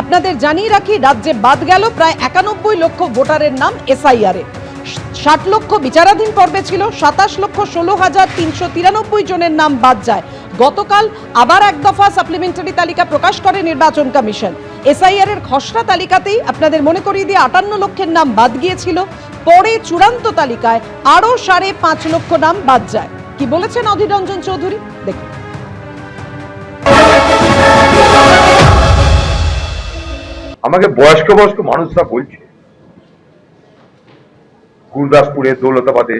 আপনাদের জানিয়ে রাখি, রাজ্যে বাদ গেল প্রায় 91 লক্ষ ভোটারের নাম এসআইআর-এ। 60 লক্ষ বিচারাধীন পর্বে ছিল, 27,16,393 জনের নাম বাদ যায়। গতকাল আবার এক দফা সাপ্লিমেন্টারি তালিকা প্রকাশ করে নির্বাচন কমিশন। এসআইআর-এর খসড়া তালিকাতেই আপনাদের মনে করিয়ে দিয়ে 58 লক্ষের নাম বাদ গিয়েছিল। পরে চূড়ান্ত তালিকায় আরো 5.5 লক্ষ নাম বাদ যায়। কি বলেছেন অধীর রঞ্জন চৌধুরী, দেখুন। আমাকে বয়স্ক মানুষরা বলছে, গুরদাসপুরে, দৌলতাবাদে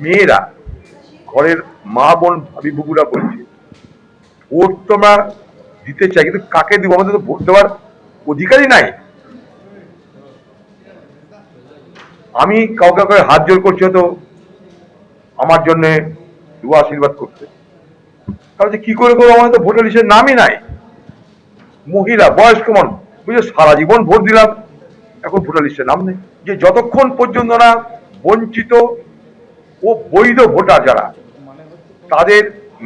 মেয়েরা, ঘরের মা বোন ভাবি বুবুরা বলছে, ভোট তোমরা দিতে চাই, কিন্তু কাকে দিব? আমাদের তো ভোট দেওয়ার অধিকারই নাই। আমি কাউকে হাত জোর করছি, হয়তো আমার জন্য দোয়া আশীর্বাদ করতে, তাহলে কি করে করবো? আমাদের তো ভোটার লিস্টের নামই নাই। মহিলা, বয়স্ক মানুষ বুঝে সারা জীবন ভোট দিলাম, এখন ভোটার লিস্টের নাম নেই। যে যতক্ষণ পর্যন্ত না বঞ্চিত ও বৈধ ভোটার যারা, তাদের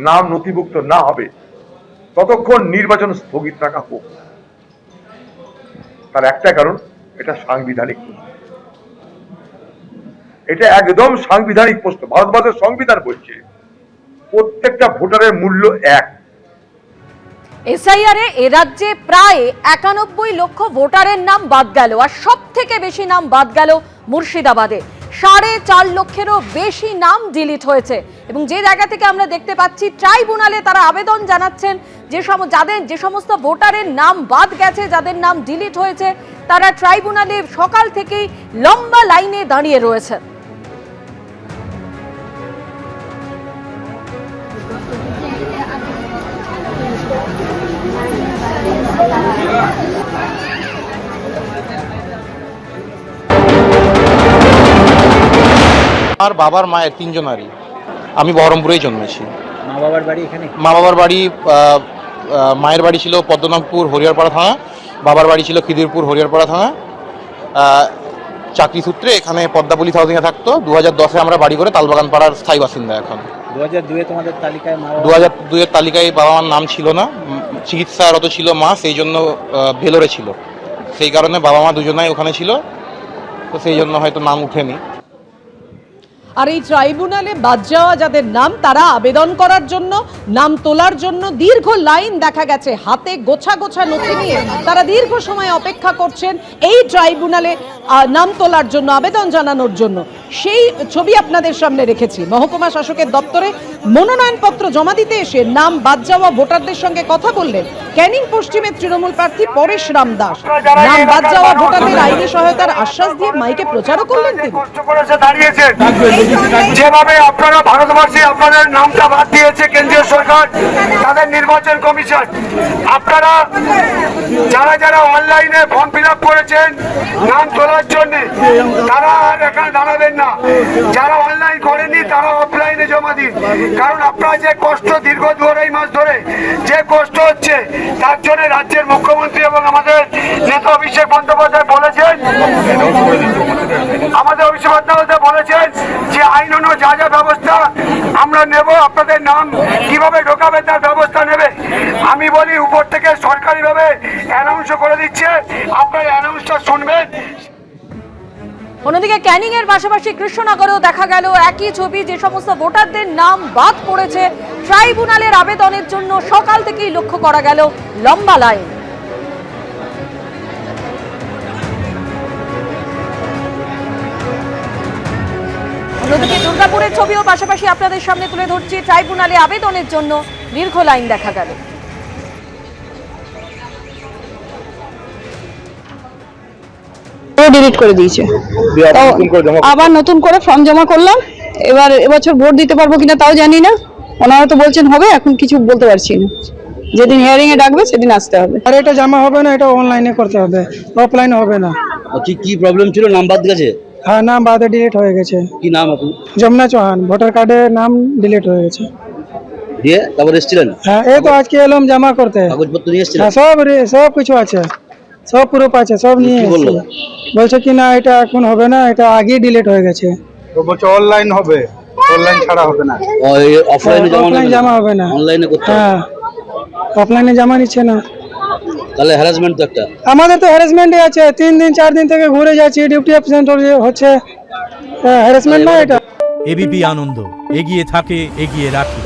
নাম নথিভুক্ত না হবে, ততক্ষণ নির্বাচন স্থগিত রাখা হোক। তার একটা কারণ, এটা সাংবিধানিক প্রশ্ন। এটা একদম সাংবিধানিক প্রশ্ন। ভারতবর্ষের সংবিধান বলছে প্রত্যেকটা ভোটারের মূল্য এক। এসআইআর এ রাজ্যে প্রায় 91 লক্ষ ভোটারের নাম বাদ গেল, আর সব থেকে বেশি নাম বাদ গেল মুর্শিদাবাদে। 4.5 লক্ষেরও বেশি নাম ডিলিট হয়েছে। এবং যে জায়গা থেকে আমরা দেখতে পাচ্ছি, ট্রাইব্যুনালে তারা আবেদন জানাচ্ছেন যে সমস্ত ভোটারের নাম বাদ গেছে, যাদের নাম ডিলিট হয়েছে, তারা ট্রাইব্যুনালে সকাল থেকেই লম্বা লাইনে দাঁড়িয়ে রয়েছেন। আর বাবার মায়ের তিনজনারই। আমি বহরমপুরেই জন্মেছি। মা বাবার বাড়ি এখানে? মা বাবার বাড়ি, মায়ের বাড়ি ছিল পদ্মনাভপুর হরিয়ারপাড়া থানা, বাবার বাড়ি ছিল খিদিরপুর হরিয়ারপাড়া থানা। চাকরি সূত্রে এখানে পদ্মাপুলিশ হাউজিংয়ে থাকতো। 2010-এ আমরা বাড়ি করে তালবাগান পাড়ার স্থায়ী বাসিন্দা। এখন 2002-এ তোমাদের তালিকায় 2002-এর তালিকায় বাবা মার নাম ছিল না, চিকিৎসারত ছিল মা, সেই জন্য ভেলোরে ছিল। সেই কারণে বাবা মা দুজনাই ওখানে ছিল, তো সেই জন্য হয়তো নাম উঠেনি। আর এই ট্রাইব্যুনালে বাদ যাওয়া যাদের নাম, তারা আবেদন করার জন্য, নাম তোলার জন্য দীর্ঘ লাইন দেখা গেছে। হাতে গোছা গোছা নথি নিয়ে তারা দীর্ঘ সময় অপেক্ষা করছেন এই ট্রাইব্যুনালে নাম তোলার জন্য, আবেদন জানানোর জন্য। সেই ছবি আপনাদের সামনে রেখেছি। মহকুমা শাসকের দপ্তরে মনোনয়নপত্র জমা দিতে এসে নাম বাদ যাওয়া ভোটারদের সঙ্গে কথা বললেন ক্যানিং পশ্চিমের তৃণমূল প্রার্থী পরেশ রাম দাস। নাম বাদ যাওয়া ভোটারদের আইনি সহায়তার আশ্বাস দিয়ে মাইকে প্রচারও করলেন তিনি। যেভাবে আপনারা ভারতবর্ষে আপনাদের নামটা বাদ দিয়েছে কেন্দ্রীয় সরকার, তাদের নির্বাচন কমিশন, আপনারা যারা অনলাইনে ফর্ম ফিল আপ করেছেন নাম তোলার জন্য, তারা আর এখানে দাঁড়াবেন না। যারা অনলাইন করেনি তারা অফলাইনে জমা দিন। কারণ আপনারা যে কষ্ট দীর্ঘ 2.5 মাস ধরে যে কষ্ট হচ্ছে, তার জন্য রাজ্যের মুখ্যমন্ত্রী এবং আমাদের নেতা অভিষেক বন্দ্যোপাধ্যায় বলেছেন, যে আইন যা ব্যবস্থা আমরা নেব, আপনাদের নাম কিভাবে ঢোকাবে তার ব্যবস্থা নেবে। আমি বলি, উপর থেকে সরকারিভাবে অ্যানাউন্স করে দিচ্ছে, আপনারা অ্যানাউন্সটা শুনবেন। অন্যদিকে ক্যানিং এর পাশাপাশি কৃষ্ণনগরেও দেখা গেল একই ছবি। যে সমস্ত ভোটারদের নাম বাদ পড়েছে, ট্রাইব্যুনালের আবেদনের জন্য সকাল থেকেই লক্ষ্য করা গেল লম্বা লাইন। অন্যদিকে দুর্গাপুরের ছবিও পাশাপাশি আপনাদের সামনে তুলে ধরছি। ট্রাইব্যুনালে আবেদনের জন্য দীর্ঘ লাইন দেখা গেল। ডিলিট করে দিয়েছে, আবার নতুন করে ফর্ম জমা করলাম। এবার এবছর ভোট দিতে পারবো কিনা তাও জানি না। ওনারা তো বলছেন হবে, এখন কিছু বলতে পারছি না। যেদিন হিয়ারিং এ ডাকবে সেদিন আসতে হবে। আর এটা জমা হবে না, এটা অনলাইনে করতে হবে, অফলাইনে হবে না। কি প্রবলেম ছিল? নাম বাদ গেছে? হ্যাঁ, নাম বাদে ডিলিট হয়ে গেছে। কি নাম আপনি? যমুনা চৌহান। ভোটার কার্ডে নাম ডিলিট হয়ে গেছে। দিয়ে তারপর এসেছিলেন? হ্যাঁ, এই তো আজকে এলাম জমা করতে। কাগজপত্র নিয়ে এসেছিলেন? হ্যাঁ, সব কিছু আছে, সব প্রুফ আছে, সব নিয়ে এসেছি। বলছে কি না, এটা এখন হবে না, এটা আগেই ডিলিট হয়ে গেছে। তো বলছে অনলাইন হবে, অনলাইন ছাড়া হবে না। অফলাইনে জমা হবে না, অনলাইনে করতে? হ্যাঁ, অফলাইনে জমা নিচ্ছে না। তাহলে হ্যারাসমেন্ট তো একটা। আমাদের তো হ্যারাসমেন্টই আছে, 3 দিন 4 দিন থেকে ঘুরে যাচ্ছি, ডিউটি অ্যাবসেন্ট হচ্ছে, হ্যারাসমেন্ট না এটা। এবিপি আনন্দ, এগিয়ে থাকে, এগিয়ে রাখে।